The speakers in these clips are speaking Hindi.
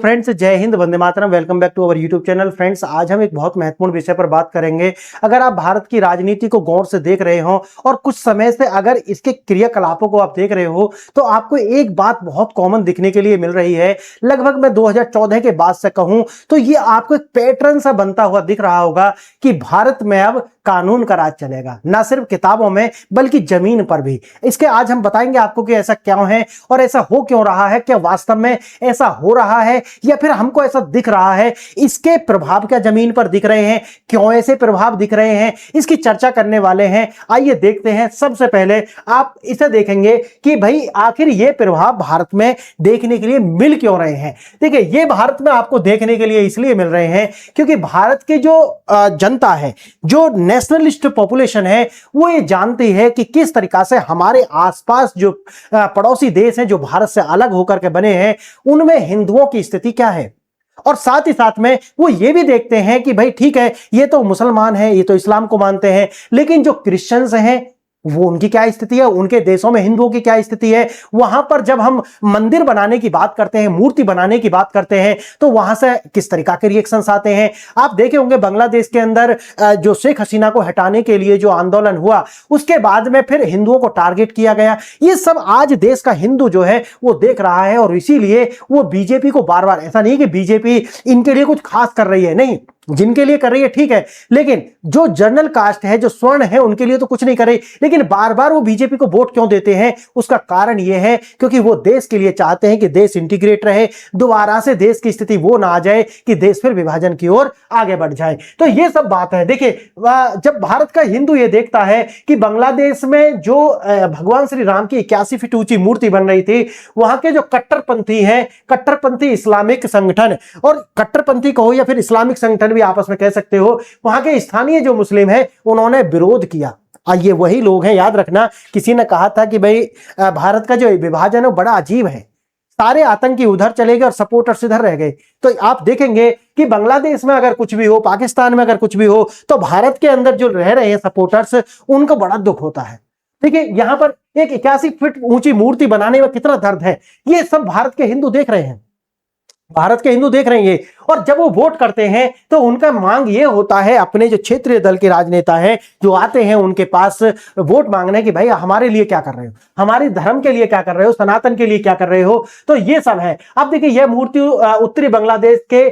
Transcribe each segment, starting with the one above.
फ्रेंड्स, जय हिंद, वंदे मातरम। Welcome back to our YouTube channel. Friends, आज हम एक बहुत महत्वपूर्ण विषय पर बात करेंगे। अगर आप भारत की राजनीति को गौर से देख रहे हो और कुछ समय से अगर इसके क्रियाकलापों को आप देख रहे हो तो आपको एक बात बहुत कॉमन दिखने के लिए मिल रही है। लगभग मैं 2014 के बाद से कहूं तो ये आपको एक पैटर्न सा बनता हुआ दिख रहा होगा कि भारत में अब कानून का राज चलेगा, ना सिर्फ किताबों में बल्कि जमीन पर भी। इसके आज हम बताएंगे आपको कि ऐसा क्यों है और ऐसा हो क्यों रहा है, क्या वास्तव में ऐसा हो रहा है या फिर हमको ऐसा दिख रहा है, इसके प्रभाव क्या जमीन पर दिख रहे हैं, क्यों ऐसे प्रभाव दिख रहे हैं, इसकी चर्चा करने वाले हैं। आइए देखते हैं। सबसे पहले आप इसे देखेंगे कि भाई आखिर ये प्रभाव भारत में देखने के लिए मिल क्यों रहे हैं। देखिए, ये भारत में आपको देखने के लिए इसलिए मिल रहे हैं क्योंकि भारत की जो जनता है, जो नेशनलिस्ट पॉपुलेशन है, वो ये जानती है कि किस तरीका से हमारे आसपास जो पड़ोसी देश हैं जो भारत से अलग होकर के बने हैं, उनमें हिंदुओं की स्थिति क्या है। और साथ ही साथ में वो ये भी देखते हैं कि भाई ठीक है, ये तो मुसलमान हैं, ये तो इस्लाम को मानते हैं, लेकिन जो क्रिश्चियंस हैं वो उनकी क्या स्थिति है, उनके देशों में हिंदुओं की क्या स्थिति है। वहां पर जब हम मंदिर बनाने की बात करते हैं, मूर्ति बनाने की बात करते हैं, तो वहां से किस तरीका के रिएक्शंस आते हैं। आप देखे होंगे बांग्लादेश के अंदर जो शेख हसीना को हटाने के लिए जो आंदोलन हुआ, उसके बाद में फिर हिंदुओं को टारगेट किया गया। ये सब आज देश का हिंदू जो है वो देख रहा है और इसीलिए वो बीजेपी को बार बार, ऐसा नहीं कि बीजेपी इनके लिए कुछ खास कर रही है, नहीं, जिनके लिए कर रही है ठीक है, लेकिन जो जनरल कास्ट है, जो स्वर्ण है, उनके लिए तो कुछ नहीं कर रही। लेकिन बार बार वो बीजेपी को वोट क्यों देते हैं, उसका कारण यह है क्योंकि वो देश के लिए चाहते हैं कि देश इंटीग्रेट रहे, दोबारा से देश की स्थिति वो ना आ जाए कि देश फिर विभाजन की ओर आगे बढ़ जाए। तो ये सब बात है। देखिए, जब भारत का हिंदू ये देखता है कि बांग्लादेश में जो भगवान श्री राम की 81 फीट ऊंची मूर्ति बन रही थी, वहां के जो कट्टरपंथी हैं, कट्टरपंथी इस्लामिक संगठन, और कट्टरपंथी कहो या फिर इस्लामिक संगठन भी आप में कह सकते हो, वहां के स्थानीय जो मुस्लिम हैं उन्होंने विरोध किया। ये वही लोग हैं, याद रखना, किसी ने कहा था कि भाई भारत का जो विभाजन है बड़ा अजीब है, सारे आतंकी उधर चले गए और सपोर्टर्स इधर रह गए। तो आप देखेंगे कि बांग्लादेश में अगर कुछ भी हो, पाकिस्तान में अगर कुछ भी हो, तो भारत के अंदर जो रह रहे हैं सपोर्टर्स, उनको बड़ा दुख होता है। देखिए, यहां पर एक 81 फीट ऊंची मूर्ति बनाने में कितना दर्द है, ये सब भारत के हिंदू देख रहे हैं, भारत के हिंदू देख रहे हैं। और जब वो वोट करते हैं तो उनका मांग ये होता है, अपने जो क्षेत्रीय दल के राजनेता हैं जो आते हैं उनके पास वोट मांगने कि भाई हमारे लिए क्या कर रहे हो, हमारे धर्म के लिए क्या कर रहे हो, सनातन के लिए क्या कर रहे हो। तो ये सब है। अब देखिए, यह मूर्ति उत्तरी बांग्लादेश के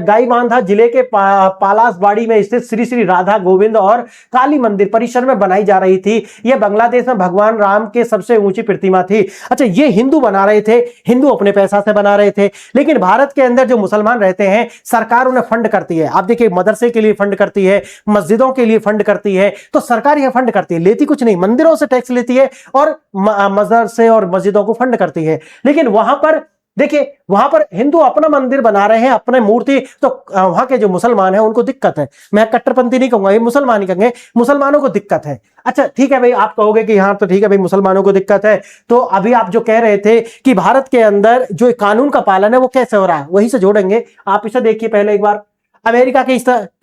गाईबांधा जिले के पालासबाड़ी में स्थित श्री श्री राधा गोविंद और काली मंदिर परिसर में बनाई जा रही थी। यह बांग्लादेश में भगवान राम के सबसे ऊंची प्रतिमा थी। अच्छा, ये हिंदू बना रहे थे, हिंदू अपने पैसा से बना रहे थे, लेकिन भारत के अंदर जो मुसलमान रहते हैं सरकार उन्हें फंड करती है। आप देखिए, मदरसे के लिए फंड करती है, मस्जिदों के लिए फंड करती है, तो सरकार यह फंड करती है, लेती कुछ नहीं, मंदिरों से टैक्स लेती है और मदरसे और मस्जिदों को फंड करती है। लेकिन वहां पर देखिए, वहां पर हिंदू अपना मंदिर बना रहे हैं, अपने मूर्ति, तो वहां के जो मुसलमान हैं उनको दिक्कत है। मैं कट्टरपंथी नहीं कहूंगा, ये मुसलमान ही कहेंगे, मुसलमानों को दिक्कत है। अच्छा ठीक है भाई, आप कहोगे कि हाँ तो ठीक है भाई, मुसलमानों को दिक्कत है, तो अभी आप जो कह रहे थे कि भारत के अंदर जो कानून का पालन है वो कैसे हो रहा है, वही से जोड़ेंगे। आप इसे देखिए पहले एक बार, अमेरिका के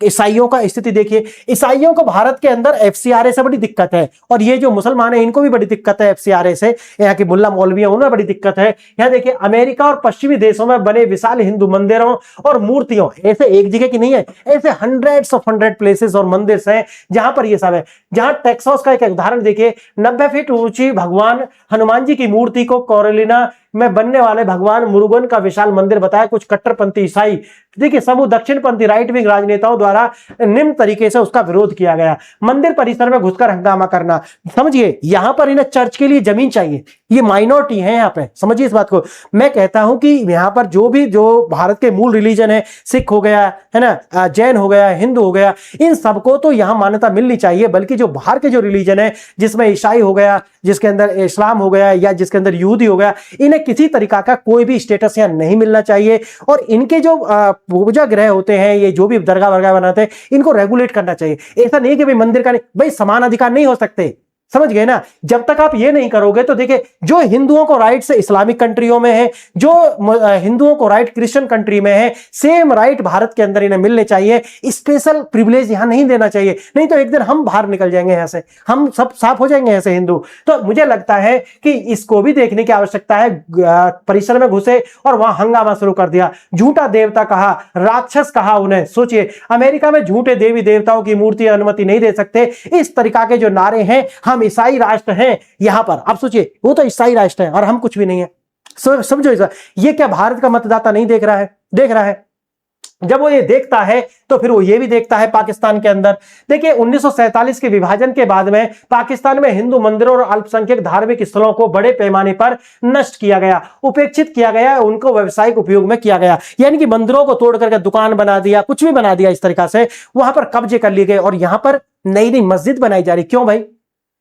ईसाइयों का स्थिति देखिए। ईसाइयों को भारत के अंदर एफसीआरए से बड़ी दिक्कत है, और ये जो मुसलमान है इनको भी बड़ी दिक्कत है एफसीआरए से। यहाँ के मुल्ला मौलवी उन्हें बड़ी दिक्कत है। यहाँ देखिए, अमेरिका और पश्चिमी देशों में बने विशाल हिंदू मंदिरों और मूर्तियों, ऐसे एक जगह की नहीं है, ऐसे हंड्रेड प्लेसेस और मंदिर हैं जहां पर ये सब है। जहां टेक्सास का एक उदाहरण देखिए, 90 फीट ऊंची भगवान हनुमान जी की मूर्ति को कैरोलिना में बनने वाले भगवान मुरुगन का विशाल मंदिर बताया कुछ कट्टरपंथी ईसाई। देखिए, समूह दक्षिणपंथी राइट विंग राजनेताओं द्वारा निम्न तरीके से उसका विरोध किया गया। मंदिर परिसर में घुसकर हंगामा करना, समझिए यहां पर इन्हें चर्च के लिए जमीन चाहिए, ये माइनॉरिटी है यहाँ पे, समझिए इस बात को। मैं कहता हूं कि यहां पर जो भारत के मूल रिलीजन है, सिख हो गया है ना, जैन हो गया, हिंदू हो गया, इन सबको तो यहां मान्यता मिलनी चाहिए। बल्कि जो बाहर के जो रिलीजन है, जिसमें ईसाई हो गया, जिसके अंदर इस्लाम हो गया, या जिसके अंदर यहूदी हो गया, इन्हें किसी तरीका का कोई भी स्टेटस यहां नहीं मिलना चाहिए। और इनके जो पूजा ग्रह होते हैं, ये जो भी दरगाह वरगाह बनाते हैं, इनको रेगुलेट करना चाहिए। ऐसा नहीं कि भाई मंदिर का नहीं, भाई समान अधिकार नहीं हो सकते, समझ गए ना। जब तक आप ये नहीं करोगे तो देखिए, जो हिंदुओं को राइट इस्लामिक कंट्रियों में है, जो हिंदुओं को राइट क्रिश्चियन कंट्री में है, सेम राइट भारत के अंदर इन्हें मिलने चाहिए। स्पेशल प्रिविलेज यहां नहीं देना चाहिए, नहीं तो एक दिन हम बाहर निकल जाएंगे यहां से, हम सब साफ हो जाएंगे ऐसे हिंदू। तो मुझे लगता है कि इसको भी देखने की आवश्यकता है। परिसर में घुसे और वहां हंगामा शुरू कर दिया, झूठा देवता कहा, राक्षस कहा उन्हें। सोचिए, अमेरिका में झूठे देवी देवताओं की मूर्ति अनुमति नहीं दे सकते, इस तरीका के जो नारे हैं, हम ईसाई राष्ट्र हैं यहां पर। आप सोचिए, वो तो ईसाई राष्ट्र है और हम कुछ भी नहीं है। समझो ये क्या भारत का मतदाता नहीं देख रहा है? देख रहा है। जब वो ये देखता है तो फिर वो ये भी देखता है पाकिस्तान के अंदर। देखिए, 1947 के विभाजन के बाद में पाकिस्तान में हिंदू मंदिरों और अल्पसंख्यक धार्मिक स्थलों को बड़े पैमाने पर नष्ट किया गया, उपेक्षित किया गया, उनको व्यावसायिक उपयोग में किया गया। यानी कि मंदिरों को तोड़ करके दुकान बना दिया, कुछ भी बना दिया, इस तरीका से वहां पर कब्जे कर लिए गए और यहां पर नई नई मस्जिद बनाई जा रही। क्यों भाई?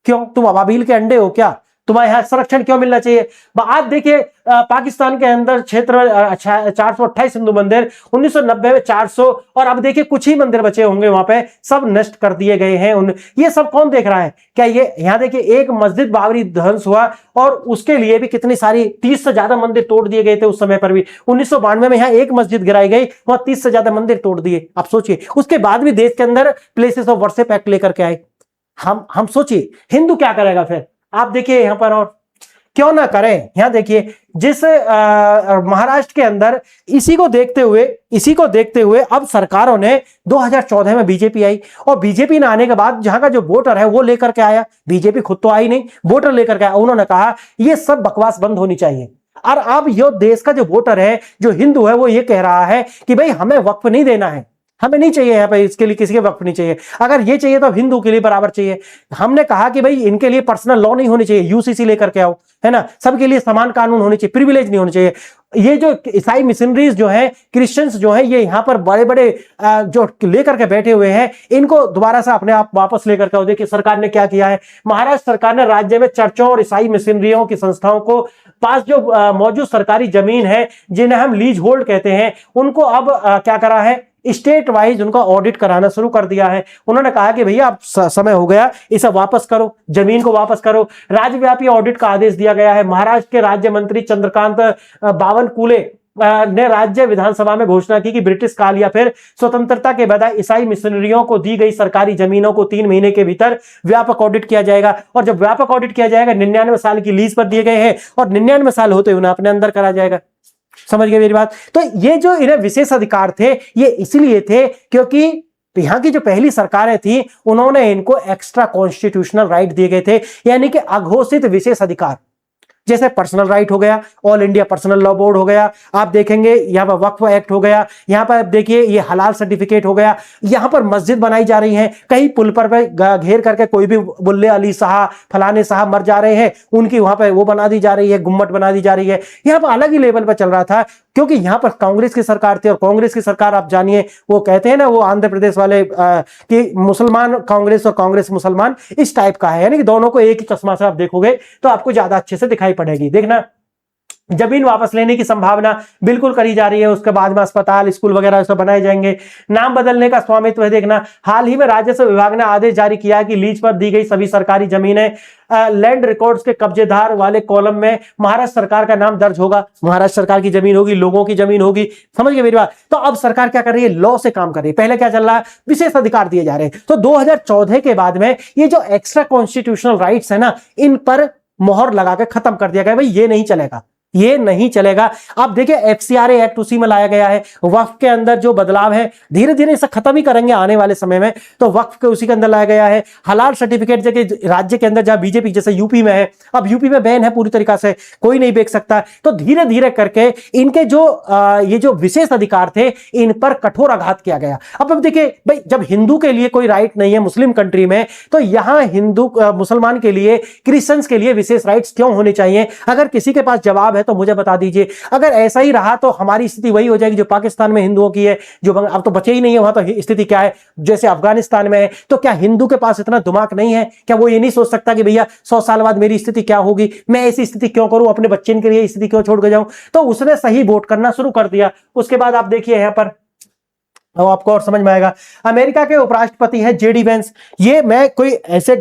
क्यों? तुम अबाबील के अंडे हो क्या? तुम्हारे यहां संरक्षण क्यों मिलना चाहिए? आज देखिए, पाकिस्तान के अंदर क्षेत्र 428 हिंदू मंदिर, 1990 में 400, और अब देखिए कुछ ही मंदिर बचे होंगे वहां पे, सब नष्ट कर दिए गए हैं। ये सब कौन देख रहा है? क्या ये यहां देखिए, एक मस्जिद बाबरी ध्वंस हुआ और उसके लिए भी कितनी सारी 30 से ज्यादा मंदिर तोड़ दिए गए थे उस समय पर भी। 1992 में यहां एक मस्जिद गिराई गई, वहां 30 से ज्यादा मंदिर तोड़ दिए। आप सोचिए, उसके बाद भी देश के अंदर प्लेसेस ऑफ वर्शिप एक्ट लेकर के आए। हम सोचिए हिंदू क्या करेगा फिर? आप देखिए यहां पर, और क्यों ना करें। यहां देखिए, जिस महाराष्ट्र के अंदर इसी को देखते हुए अब सरकारों ने 2014 में बीजेपी आई, और बीजेपी ने आने के बाद जहां का जो वोटर है वो लेकर के आया, बीजेपी खुद तो आई नहीं, वोटर लेकर के आया। उन्होंने कहा ये सब बकवास बंद होनी चाहिए। और अब ये देश का जो वोटर है, जो हिंदू है, वो ये कह रहा है कि भाई हमें वक्फ नहीं देना है, हमें नहीं चाहिए यहाँ पे, इसके लिए किसी के वक्फ नहीं चाहिए। अगर ये चाहिए तो हिंदू के लिए बराबर चाहिए। हमने कहा कि भाई इनके लिए पर्सनल लॉ नहीं होनी चाहिए, यूसीसी लेकर के आओ, है ना, सबके लिए समान कानून होने चाहिए, प्रिविलेज नहीं होने चाहिए। ये जो ईसाई मिशनरीज जो हैं, क्रिश्चियंस जो हैं, ये यहाँ पर बड़े बड़े जो लेकर के बैठे हुए हैं, इनको दोबारा से अपने आप वापस लेकर के आओ। देखिए सरकार ने क्या किया है, महाराष्ट्र सरकार ने राज्य में चर्चों और ईसाई मिशनरियों की संस्थाओं को पास जो मौजूद सरकारी जमीन है, जिन्हें हम लीज होल्ड कहते हैं, उनको अब क्या करा है, स्टेट वाइज उनका ऑडिट कराना शुरू कर दिया है। उन्होंने कहा कि भैया अब समय हो गया, इसे वापस करो, जमीन को वापस करो। राज्यव्यापी ऑडिट का आदेश दिया गया है। महाराष्ट्र के राज्य मंत्री चंद्रकांत बावनकुले ने राज्य विधानसभा में घोषणा की कि ब्रिटिश काल या फिर स्वतंत्रता के बाद ईसाई मिशनरियों को दी गई सरकारी जमीनों को 3 महीने के भीतर व्यापक ऑडिट किया जाएगा। और जब व्यापक ऑडिट किया जाएगा, 99 साल की लीज पर दिए गए हैं और 99 साल होते उन्हें अपने अंदर करा जाएगा। समझ गए मेरी बात? तो ये जो इन्हें विशेष अधिकार थे, ये इसलिए थे क्योंकि यहां की जो पहली सरकारें थी, उन्होंने इनको एक्स्ट्रा कॉन्स्टिट्यूशनल राइट दिए गए थे, यानी कि अघोषित विशेष अधिकार। जैसे पर्सनल राइट हो गया, all India personal law board हो गया, आप देखेंगे यहाँ पर वक्फ एक्ट हो गया, यहाँ पर देखिए ये हलाल सर्टिफिकेट हो गया। यहाँ पर मस्जिद बनाई जा रही है, कई पुल पर घेर करके कोई भी बुल्ले अली साहब, फलाने साहब मर जा रहे हैं, उनकी वहां पर वो बना दी जा रही है, गुम्मट बना दी जा रही है। यहाँ पर अलग ही लेवल पर चल रहा था, क्योंकि यहाँ पर कांग्रेस की सरकार थी, और कांग्रेस की सरकार आप जानिए, वो कहते हैं ना, वो आंध्र प्रदेश वाले कि मुसलमान कांग्रेस और कांग्रेस मुसलमान इस टाइप का है, यानी कि दोनों को एक ही चश्मा से आप देखोगे तो आपको ज्यादा अच्छे से दिखाई पड़ेगी। देखना, जमीन वापस लेने की संभावना बिल्कुल करी जा रही है, उसके बाद में अस्पताल, स्कूल वगैरह सब बनाए जाएंगे। नाम बदलने का स्वामित्व है। देखना, हाल ही में राजस्व विभाग ने आदेश जारी किया है कि लीज पर दी गई सभी सरकारी जमीनें लैंड रिकॉर्ड्स के कब्जेदार वाले कॉलम में महाराष्ट्र सरकार का नाम दर्ज होगा। महाराष्ट्र सरकार की जमीन होगी, लोगों की जमीन होगी। समझ गए मेरी बात? तो अब सरकार क्या कर रही है, लॉ से काम कर रही है। पहले क्या चल रहा है, विशेष अधिकार दिए जा रहे हैं। तो 2014 के बाद में ये जो एक्स्ट्रा कॉन्स्टिट्यूशनल राइट्स है ना, इन पर मोहर लगा के खत्म कर दिया गया। भाई ये नहीं चलेगा, ये नहीं चलेगा। आप देखिए FCRA एक्ट उसी में लाया गया है। वक्फ के अंदर जो बदलाव है, धीरे धीरे इसे खत्म ही करेंगे आने वाले समय में, तो वक्फ के उसी के अंदर लाया गया है। हलाल सर्टिफिकेट जगह राज्य के अंदर, जहां बीजेपी जैसे यूपी में है, अब यूपी में बैन है पूरी तरीका से, कोई नहीं बेच सकता। तो धीरे धीरे करके इनके जो ये जो विशेष अधिकार थे, इन पर कठोर आघात किया गया। अब देखिए भाई, जब हिंदू के लिए कोई राइट नहीं है मुस्लिम कंट्री में, तो यहां हिंदू मुसलमान के लिए, क्रिश्चियंस के लिए विशेष राइट्स क्यों होने चाहिए? अगर किसी के पास जवाब है तो मुझे बता दीजिए। अगर ऐसा ही रहा तो हमारी स्थिति वही हो जाएगी जो पाकिस्तान में हिंदुओं की है, जो अब तो बचे ही नहीं है वहां। तो स्थिति क्या है, जैसे अफगानिस्तान में है। तो क्या हिंदू के पास इतना दिमाग नहीं है? क्या वो ये नहीं सोच सकता कि भैया 100 साल बाद मेरी स्थिति क्या होगी, मैं ऐसी स्थिति क्यों करूं, अपने बच्चे के लिए स्थिति क्यों छोड़ के जाऊं? तो उसने सही वोट करना शुरू कर दिया। उसके बाद आप देखिए यहां पर, तो आपको और समझ में आएगा। अमेरिका के उपराष्ट्रपति हैं JD वेंस। ये मैं कोई ऐसे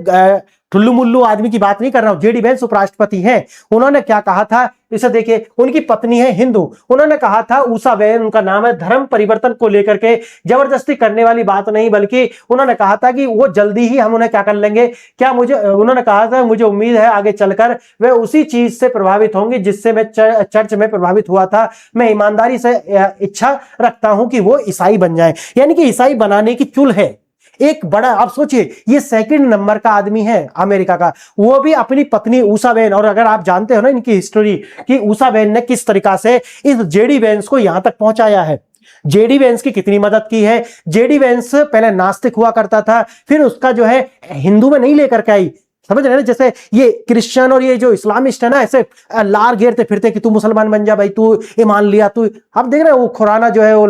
ठुल्लू मुल्लू आदमी की बात नहीं कर रहा हूं। जेडी वेंस उपराष्ट्रपति हैं, उन्होंने क्या कहा था, इसे देखिए, उनकी पत्नी है हिंदू, उन्होंने कहा था, ऊषा बेन उनका नाम है, धर्म परिवर्तन को लेकर के जबरदस्ती करने वाली बात नहीं, बल्कि उन्होंने कहा था कि वो जल्दी ही हम उन्हें क्या कर लेंगे, क्या मुझे, उन्होंने कहा था मुझे उम्मीद है आगे चलकर वे उसी चीज से प्रभावित होंगी जिससे मैं चर्च में प्रभावित हुआ था। मैं ईमानदारी से इच्छा रखता हूं कि वो ईसाई बन जाए। यानी कि ईसाई बनाने की चुल है एक बड़ा। आप सोचिए, ये सेकंड नंबर का आदमी है अमेरिका का, वो भी अपनी पत्नी ऊषा बेन। और अगर आप जानते हो ना इनकी हिस्ट्री कि ऊषा बेन ने किस तरीका से इस जेडी वेंस को यहां तक पहुंचाया है, जेडी वेंस की कितनी मदद की है। जेडी वेंस पहले नास्तिक हुआ करता था, फिर उसका जो है हिंदू में नहीं लेकर के आई, समझ रहे हैं ना। जैसे ये क्रिश्चियन और ये जो इस्लामिस्ट है ना, ऐसे लार घेरते फिरते कि तू मुसलमान बन जा भाई, तू ईमान लिया तू। आप देख रहे हो वो खुराना जो है, वो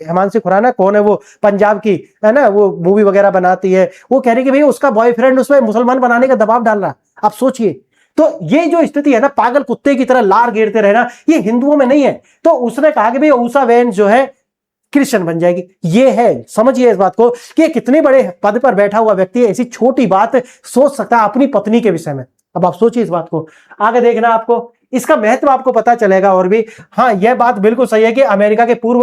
हिमांशी खुराना कौन है, वो पंजाब की है ना, वो मूवी वगैरह बनाती है, वो कह रही कि भाई उसका बॉयफ्रेंड उसमें मुसलमान बनाने का दबाव डाल रहा। आप सोचिए, तो ये जो स्थिति है ना, पागल कुत्ते की तरह लार घेरते रहना, ये हिंदुओं में नहीं है। तो उसने कहा कि भाई ऊषा बेन जो है क्रिश्चियन बन जाएगी। ये है, समझिए इस बात को कि कितने बड़े पद पर बैठा हुआ व्यक्ति ऐसी छोटी बात सोच सकता है अपनी पत्नी के विषय में। अब आप सोचिए इस बात को, आगे देखना आपको, इसका महत्व आपको पता चलेगा और भी। हाँ, यह बात बिल्कुल सही है कि अमेरिका के पूर्व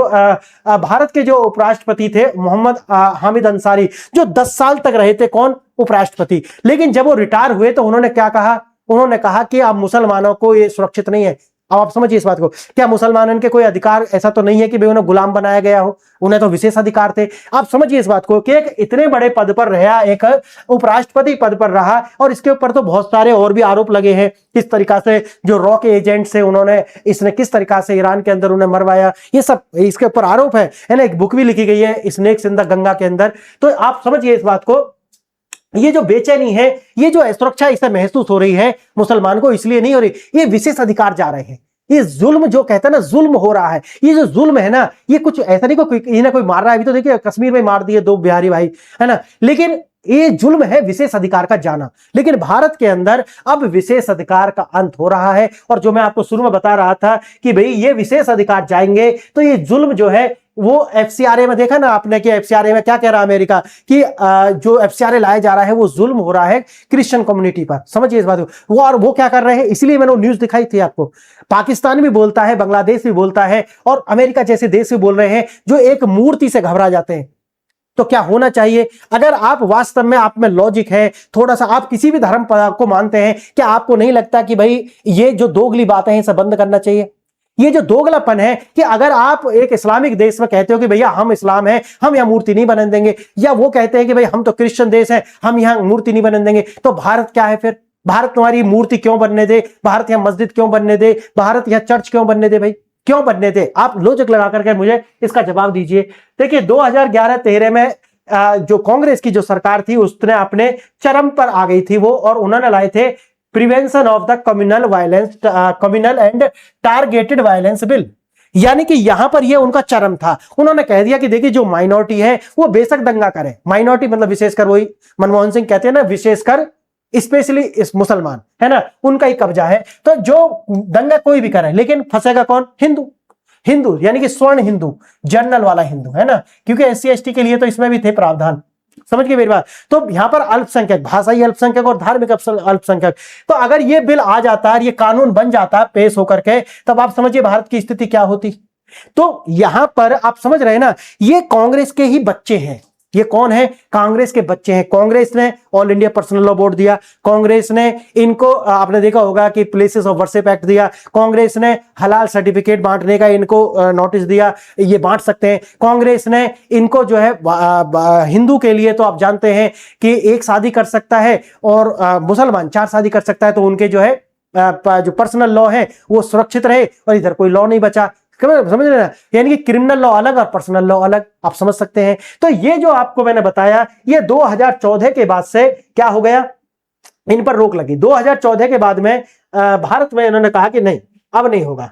भारत के जो उपराष्ट्रपति थे मोहम्मद हामिद अंसारी, जो 10 साल तक रहे थे कौन, उपराष्ट्रपति, लेकिन जब वो रिटायर हुए तो उन्होंने क्या कहा, उन्होंने कहा कि अब मुसलमानों को ये सुरक्षित नहीं है। अब आप समझिए इस बात को, क्या मुसलमानों के कोई अधिकार ऐसा तो नहीं है कि भाई उन्हें गुलाम बनाया गया हो, उन्हें तो विशेष अधिकार थे। आप समझिए इस बात को कि एक इतने बड़े पद पर रहा, एक उपराष्ट्रपति पद पर रहा, और इसके ऊपर तो बहुत सारे और भी आरोप लगे हैं। किस तरीका से जो रॉ के एजेंट से उन्होंने, इसने किस तरीका से ईरान के अंदर उन्हें मरवाया, ये सब इसके ऊपर आरोप है ना। एक बुक भी लिखी गई है स्नेक्स इन द गंगा के अंदर। तो आप समझिए इस बात को, ये जो बेचैनी है, ये जो असुरक्षा इसे महसूस हो रही है मुसलमान को, इसलिए नहीं हो रही, ये विशेष अधिकार जा रहे हैं। ये जुल्म जो कहते हैं ना, जुल्म हो रहा है। ये जो जुल्म है ना, ये कुछ ऐसा नहीं कोई मार रहा है। अभी तो देखिए कश्मीर में मार दिए 2 बिहारी भाई, है ना, लेकिन ये जुल्म है विशेष अधिकार का जाना। लेकिन भारत के अंदर अब विशेष अधिकार का अंत हो रहा है। और जो मैं आपको शुरू में बता रहा था कि भाई ये विशेष अधिकार जाएंगे तो ये जुल्म जो है वो एफसीआरए में देखा ना आपने कि एफसीआरए में क्या कह रहा है अमेरिका कि जो एफसीआरए लाया जा रहा है वो जुल्म हो रहा है क्रिश्चियन कम्युनिटी पर। समझिए इस बात को। और वो क्या कर रहे हैं, इसलिए मैंने वो न्यूज दिखाई थी आपको। पाकिस्तान भी बोलता है, बांग्लादेश भी बोलता है, और अमेरिका जैसे देश भी बोल रहे हैं जो एक मूर्ति से घबरा जाते हैं। तो क्या होना चाहिए, अगर आप वास्तव में आप में लॉजिक है, थोड़ा सा आप किसी भी धर्म को मानते हैं, क्या आपको नहीं लगता कि भाई ये जो दोगली बातें हैं इसे बंद करना चाहिए। ये जो दोगलापन है कि अगर आप एक इस्लामिक देश में कहते हो कि भैया हम इस्लाम हैं, हम यहां मूर्ति नहीं बनने देंगे, या वो कहते हैं कि भाई हम तो क्रिश्चियन देश हैं, हम यहां मूर्ति नहीं बनने देंगे, तो भारत क्या है फिर। भारत तुम्हारी मूर्ति क्यों बनने दे, भारत यहां मस्जिद क्यों बनने दे, भारत यहां चर्च क्यों बनने दे, भाई क्यों बनने दे। आप लॉजिक लगा करके मुझे इसका जवाब दीजिए। देखिए 2011-13 में जो कांग्रेस की जो सरकार थी उसने अपने चरम पर आ गई थी वो, और उन्होंने लाए थे prevention of the communal violence, communal and targeted violence bill. यानी कि यहां पर ये उनका चरम था। उन्होंने कह दिया कि देखिए जो माइनॉरिटी है वो बेशक दंगा करे, माइनॉरिटी मतलब विशेषकर वही मनमोहन सिंह कहते हैं ना, विशेषकर स्पेशली इस मुसलमान है ना, उनका ही कब्जा है। तो जो दंगा कोई भी करे, लेकिन फंसेगा कौन, हिंदू। हिंदू यानी कि स्वर्ण हिंदू, जनरल वाला हिंदू, है ना, क्योंकि SC ST के लिए तो इसमें भी थे प्रावधान। समझ गए मेरी बात। तो यहां पर अल्पसंख्यक, भाषाई अल्पसंख्यक और धार्मिक अल्पसंख्यक, तो अगर ये बिल आ जाता है, ये कानून बन जाता पेश होकर के, तब आप समझिए भारत की स्थिति क्या होती। तो यहां पर आप समझ रहे हैं ना, ये कांग्रेस के ही बच्चे हैं। ये कौन है, कांग्रेस के बच्चे हैं। कांग्रेस ने all India personal law board दिया, कांग्रेस ने इनको, आपने देखा होगा कि प्लेसेस ऑफ वर्शिप एक्ट दिया, कांग्रेस ने हलाल सर्टिफिकेट बांटने का इनको नोटिस दिया, ये बांट सकते हैं। कांग्रेस ने इनको जो है हिंदू के लिए तो आप जानते हैं कि 1 शादी कर सकता है, और मुसलमान 4 शादी कर सकता है, तो उनके जो है जो पर्सनल लॉ है वो सुरक्षित रहे, और इधर कोई लॉ नहीं बचा। समझ रहे ना, यानी कि क्रिमिनल लॉ अलग और पर्सनल लॉ अलग, आप समझ सकते हैं। तो ये जो आपको मैंने बताया, ये 2014 के बाद से क्या हो गया, इन पर रोक लगी। 2014 के बाद में भारत में इन्होंने कहा कि नहीं, अब नहीं होगा,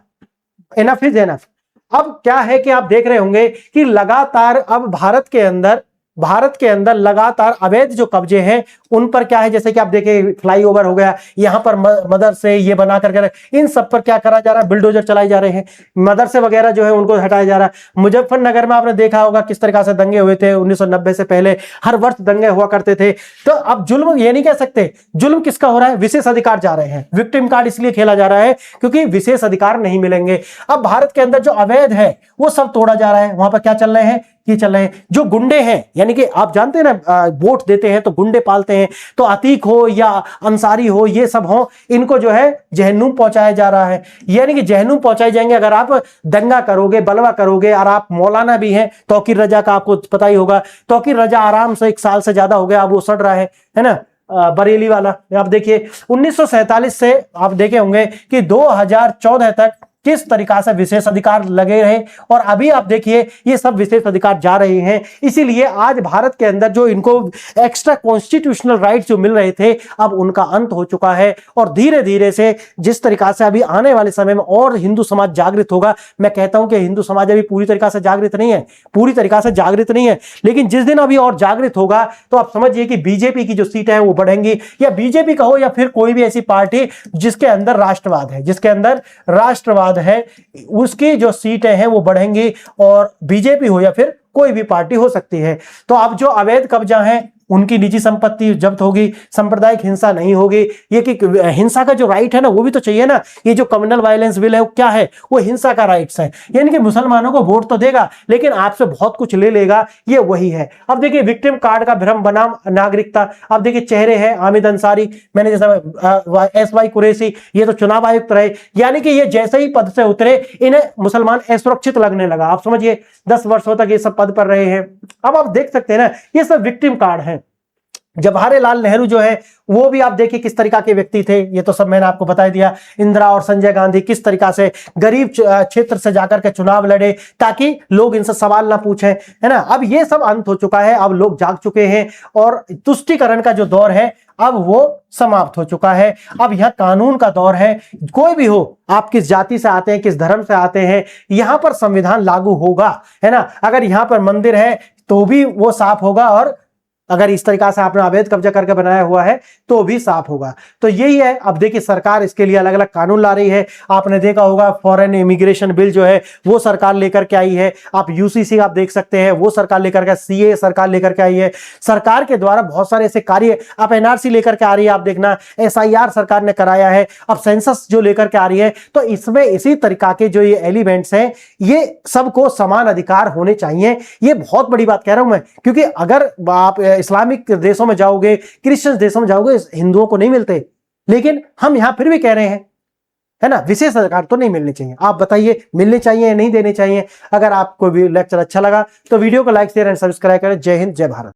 इनफ इज इनफ। अब क्या है कि आप देख रहे होंगे कि लगातार अब भारत के अंदर लगातार अवैध जो कब्जे हैं उन पर क्या है, जैसे कि आप देखें फ्लाईओवर हो गया, यहाँ पर मदरसे ये बना करके, इन सब पर क्या करा जा रहा है, बिल्डोजर चलाए जा रहे हैं, मदरसे वगैरह जो है उनको हटाया जा रहा है। मुजफ्फरनगर में आपने देखा होगा किस तरीके से दंगे हुए थे 1990 से पहले, हर वर्ष दंगे हुआ करते थे। तो अब जुल्म ये नहीं कह सकते, जुल्म किसका हो रहा है, विशेष अधिकार जा रहे हैं, विक्टिम कार्ड इसलिए खेला जा रहा है क्योंकि विशेष अधिकार नहीं मिलेंगे। अब भारत के अंदर जो अवैध है वो सब तोड़ा जा रहा है। वहां पर क्या चल रहे हैं, ये चल रहे हैं जो गुंडे हैं, यानी कि आप जानते हैं ना, वोट देते हैं तो गुंडे पालते हैं, तो अतीक हो या अंसारी हो, ये सब हो, इनको जो है जहन्नुम पहुंचाया जा रहा है। यानी कि जहन्नुम पहुंचाए जाएंगे अगर आप दंगा करोगे, बलवा करोगे, और आप मौलाना भी हैं। तौकीर रजा का आपको पता ही होगा, तौकीर रजा आराम से 1 साल से ज्यादा हो गया, अब वो सड़ रहा है ना, बरेली वाला। आप देखिए 1947 से आप देखे होंगे कि 2014 तक किस तरीका से विशेष अधिकार लगे रहे, और अभी आप देखिए ये सब विशेष अधिकार जा रहे हैं। इसीलिए आज भारत के अंदर जो इनको एक्स्ट्रा कॉन्स्टिट्यूशनल राइट्स जो मिल रहे थे, अब उनका अंत हो चुका है। और धीरे धीरे से जिस तरीका से अभी आने वाले समय में और हिंदू समाज जागृत होगा, मैं कहता हूं कि हिंदू समाज अभी पूरी तरीका से जागृत नहीं है, पूरी तरीका से जागृत नहीं है, लेकिन जिस दिन अभी और जागृत होगा तो आप समझिए कि बीजेपी की जो सीटें हैं वो बढ़ेंगी, या बीजेपी का हो या फिर कोई भी ऐसी पार्टी जिसके अंदर राष्ट्रवाद है, जिसके अंदर राष्ट्रवाद है, उसकी जो सीटें हैं वो बढ़ेंगी, और बीजेपी हो या फिर कोई भी पार्टी हो सकती है। तो अब जो अवैध कब्जा है उनकी निजी संपत्ति जब्त होगी, सांप्रदायिक हिंसा नहीं होगी। ये कि हिंसा का जो राइट है ना वो भी तो चाहिए ना, ये जो कम्युनल वायलेंस बिल है वो क्या है, वो हिंसा का राइट्स है, यानी कि मुसलमानों को वोट तो देगा लेकिन आपसे बहुत कुछ ले लेगा, ये वही है। अब देखिए विक्टिम कार्ड का भ्रम बनाम नागरिकता, अब देखिए चेहरे हैं आमिद अंसारी, मैंने जैसा SY कुरैशी, ये तो चुनाव आयुक्त रहे, यानी कि ये जैसे ही पद से उतरे इन्हें मुसलमान असुरक्षित लगने लगा। आप समझिए 10 वर्षों तक ये सब पद पर रहे हैं। अब आप देख सकते हैं ना, ये सब विक्टिम कार्ड है। जवाहरलाल नेहरू जो है वो भी आप देखिए किस तरीका के व्यक्ति थे, ये तो सब मैंने आपको बता दिया। इंदिरा और संजय गांधी किस तरीका से गरीब क्षेत्र से जाकर के चुनाव लड़े ताकि लोग इनसे सवाल ना पूछें, है ना। अब ये सब अंत हो चुका है, अब लोग जाग चुके हैं, और तुष्टीकरण का जो दौर है अब वो समाप्त हो चुका है। अब यह कानून का दौर है, कोई भी हो, आप किस जाति से आते हैं, किस धर्म से आते हैं, यहां पर संविधान लागू होगा, है ना। अगर यहां पर मंदिर है तो भी वो साफ होगा, और अगर इस तरीका से आपने अवैध कब्जा करके बनाया हुआ है तो भी साफ होगा। तो यही है। अब देखिए सरकार इसके लिए अलग अलग कानून ला रही है। आपने देखा होगा फॉरेन इमिग्रेशन बिल जो है वो सरकार लेकर के आई है। आप UCC आप देख सकते हैं, वो सरकार लेकर के, CA सरकार लेकर के आई है। सरकार के द्वारा बहुत सारे ऐसे कार्य, आप NRC लेकर के आ रही है, आप देखना SIR सरकार ने कराया है, अब सेंसस जो लेकर के आ रही है। तो इसमें इसी तरीका के जो ये एलिमेंट्स हैं, ये सबको समान अधिकार होने चाहिए। ये बहुत बड़ी बात कह रहा हूं मैं, क्योंकि अगर आप इस्लामिक देशों में जाओगे, क्रिश्चियन देशों में जाओगे, हिंदुओं को नहीं मिलते, लेकिन हम यहां फिर भी कह रहे हैं, है ना, विशेष अधिकार तो नहीं मिलने चाहिए। आप बताइए मिलने चाहिए या नहीं देने चाहिए। अगर आपको लेक्चर अच्छा लगा तो वीडियो को लाइक शेयर एंड सब्सक्राइब करें। जय हिंद, जय भारत।